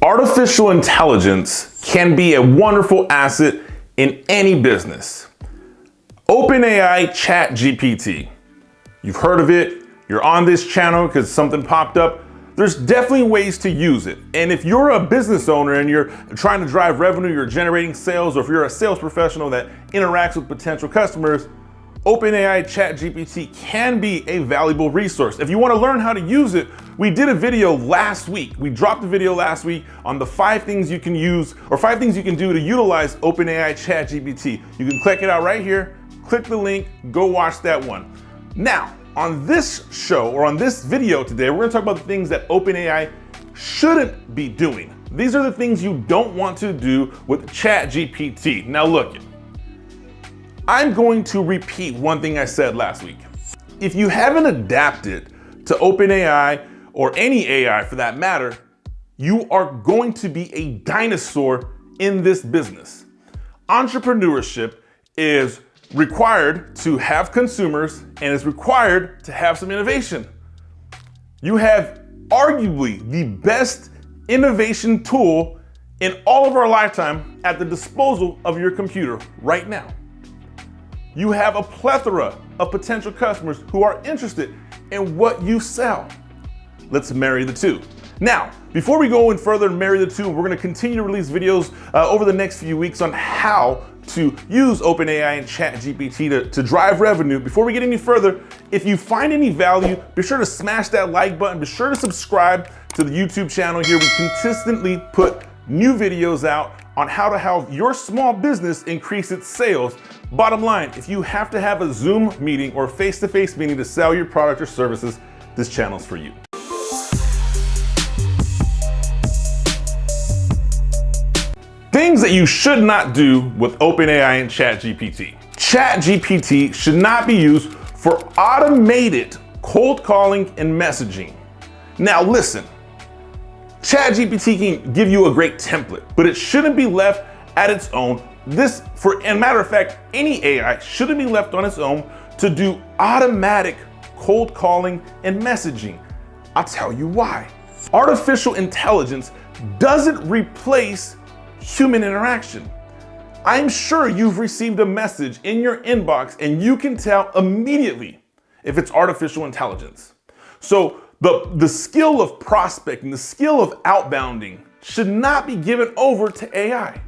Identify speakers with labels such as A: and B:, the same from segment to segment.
A: Artificial intelligence can be a wonderful asset in any business. OpenAI Chat GPT. You've heard of it, you're on this channel because something popped up. There's definitely ways to use it. And if you're a business owner and you're trying to drive revenue, you're generating sales, or if you're a sales professional that interacts with potential customers, OpenAI Chat GPT can be a valuable resource. If you want to learn how to use it, we did a video last week. We dropped a video last week on the 5 things you can use, or 5 things you can do to utilize OpenAI Chat GPT. You can click it out right here, click the link, go watch that one. Now, on this show, or on this video today, we're going to talk about the things that OpenAI shouldn't be doing. These are the things you don't want to do with Chat GPT. Now look, I'm going to repeat one thing I said last week. If you haven't adapted to OpenAI, or any AI for that matter, you are going to be a dinosaur in this business. Entrepreneurship is required to have consumers and is required to have some innovation. You have arguably the best innovation tool in all of our lifetime at the disposal of your computer right now. You have a plethora of potential customers who are interested in what you sell. Let's marry the two. Now, before we go in further and marry the two, we're going to continue to release videos over the next few weeks on how to use OpenAI and Chat GPT to drive revenue. Before we get any further, if you find any value, be sure to smash that like button. Be sure to subscribe to the YouTube channel here. We consistently put new videos out on how to help your small business increase its sales. Bottom line, if you have to have a Zoom meeting or face-to-face meeting to sell your product or services, this channel's for you. Things that you should not do with OpenAI and Chat GPT. Chat GPT should not be used for automated cold calling and messaging. Now listen, Chat GPT can give you a great template, but it shouldn't be left at its own. And matter of fact, any AI shouldn't be left on its own to do automatic cold calling and messaging. I'll tell you why. Artificial intelligence doesn't replace human interaction. I'm sure you've received a message in your inbox and you can tell immediately if it's artificial intelligence. So the skill of prospecting, the skill of outbounding should not be given over to AI.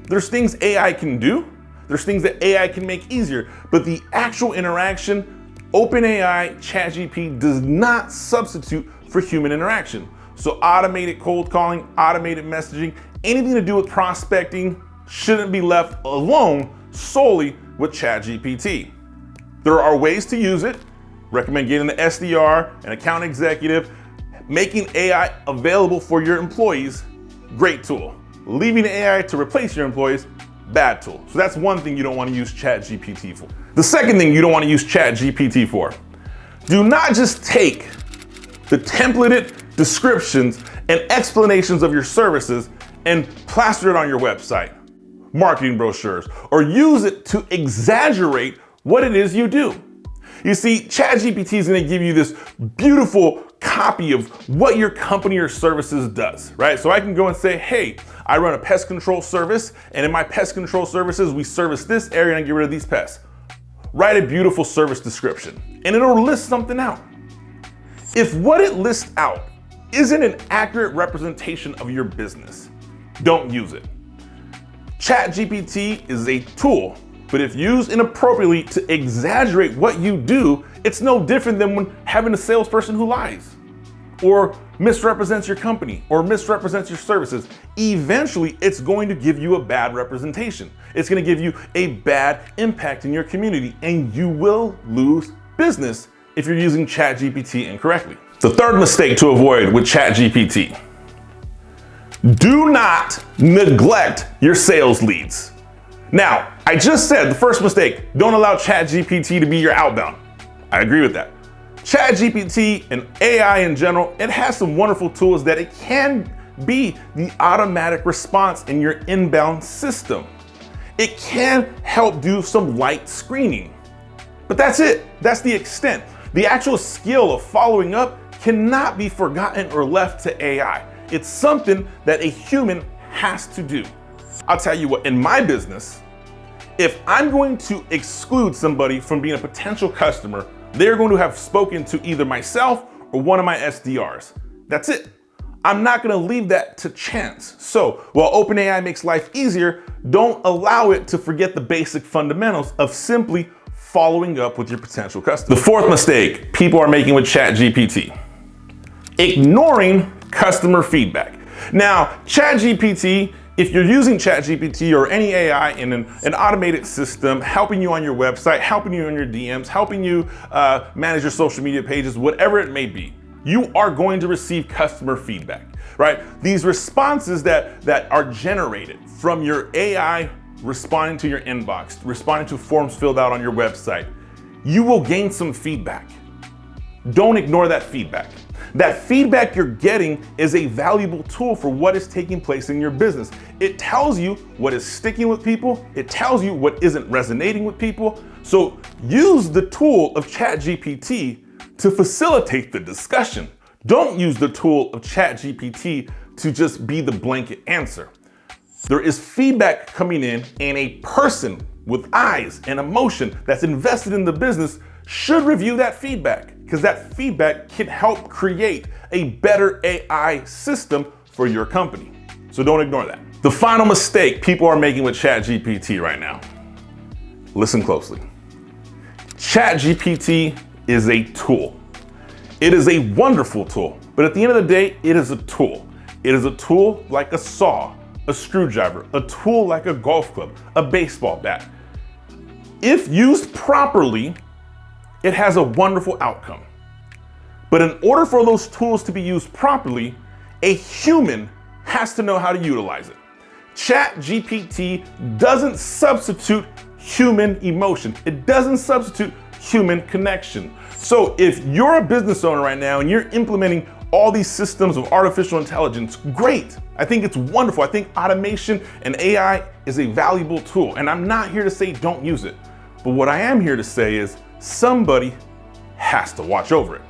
A: There's things AI can do, there's things that AI can make easier, but the actual interaction, OpenAI ChatGPT does not substitute for human interaction. So automated cold calling, automated messaging, anything to do with prospecting shouldn't be left alone solely with ChatGPT. There are ways to use it. Recommend getting an SDR, an account executive, making AI available for your employees, great tool. Leaving AI to replace your employees, bad tool. So that's one thing you don't want to use ChatGPT for. The second thing you don't want to use ChatGPT for, do not just take the templated descriptions and explanations of your services and plaster it on your website, marketing brochures, or use it to exaggerate what it is you do. You see, ChatGPT is going to give you this beautiful copy of what your company or services does, right? So I can go and say, hey, I run a pest control service, and in my pest control services, we service this area and I get rid of these pests. Write a beautiful service description, and it'll list something out. If what it lists out isn't an accurate representation of your business, don't use it. ChatGPT is a tool, but if used inappropriately to exaggerate what you do, it's no different than when having a salesperson who lies or misrepresents your company or misrepresents your services. Eventually, it's going to give you a bad representation. It's going to give you a bad impact in your community, and you will lose business if you're using ChatGPT incorrectly. The third mistake to avoid with ChatGPT: do not neglect your sales leads. Now, I just said the first mistake, don't allow ChatGPT to be your outbound. I agree with that. ChatGPT and AI in general, it has some wonderful tools that it can be the automatic response in your inbound system. It can help do some light screening, but that's it. That's the extent. The actual skill of following up cannot be forgotten or left to AI. It's something that a human has to do. I'll tell you what, in my business, if I'm going to exclude somebody from being a potential customer, they're going to have spoken to either myself or one of my SDRs. That's it. I'm not going to leave that to chance. So while OpenAI makes life easier, don't allow it to forget the basic fundamentals of simply following up with your potential customer. The fourth mistake people are making with Chat GPT: ignoring customer feedback. Now, Chat GPT, if you're using Chat GPT or any AI in an automated system, helping you on your website, helping you on your DMs, helping you manage your social media pages, whatever it may be, you are going to receive customer feedback, right? These responses that are generated from your AI responding to your inbox, responding to forms filled out on your website, you will gain some feedback. Don't ignore that feedback. That feedback you're getting is a valuable tool for what is taking place in your business. It tells you what is sticking with people. It tells you what isn't resonating with people. So use the tool of ChatGPT to facilitate the discussion. Don't use the tool of ChatGPT to just be the blanket answer. There is feedback coming in, and a person with eyes and emotion that's invested in the business should review that feedback, because that feedback can help create a better AI system for your company. So don't ignore that. The final mistake people are making with ChatGPT right now. Listen closely. ChatGPT is a tool. It is a wonderful tool, but at the end of the day, it is a tool. It is a tool like a saw, a screwdriver, a tool like a golf club, a baseball bat. If used properly, it has a wonderful outcome. But in order for those tools to be used properly, a human has to know how to utilize it. Chat GPT doesn't substitute human emotion. It doesn't substitute human connection. So if you're a business owner right now and you're implementing all these systems of artificial intelligence, great. I think it's wonderful. I think automation and AI is a valuable tool. And I'm not here to say don't use it. But what I am here to say is somebody has to watch over it.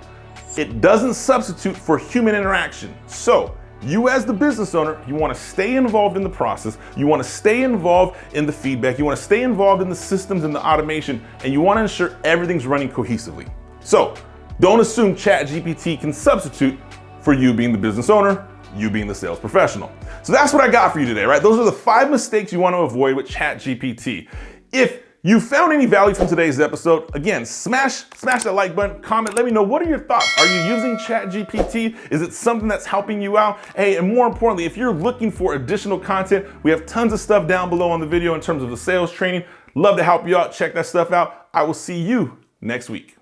A: It doesn't substitute for human interaction. So you as the business owner, you want to stay involved in the process. You want to stay involved in the feedback. You want to stay involved in the systems and the automation, and you want to ensure everything's running cohesively. So don't assume ChatGPT can substitute for you being the business owner, you being the sales professional. So that's what I got for you today, right? Those are the 5 mistakes you want to avoid with ChatGPT. If you found any value from today's episode, again, smash that like button, comment, let me know, what are your thoughts? Are you using ChatGPT? Is it something that's helping you out? Hey, and more importantly, if you're looking for additional content, we have tons of stuff down below on the video in terms of the sales training. Love to help you out. Check that stuff out. I will see you next week.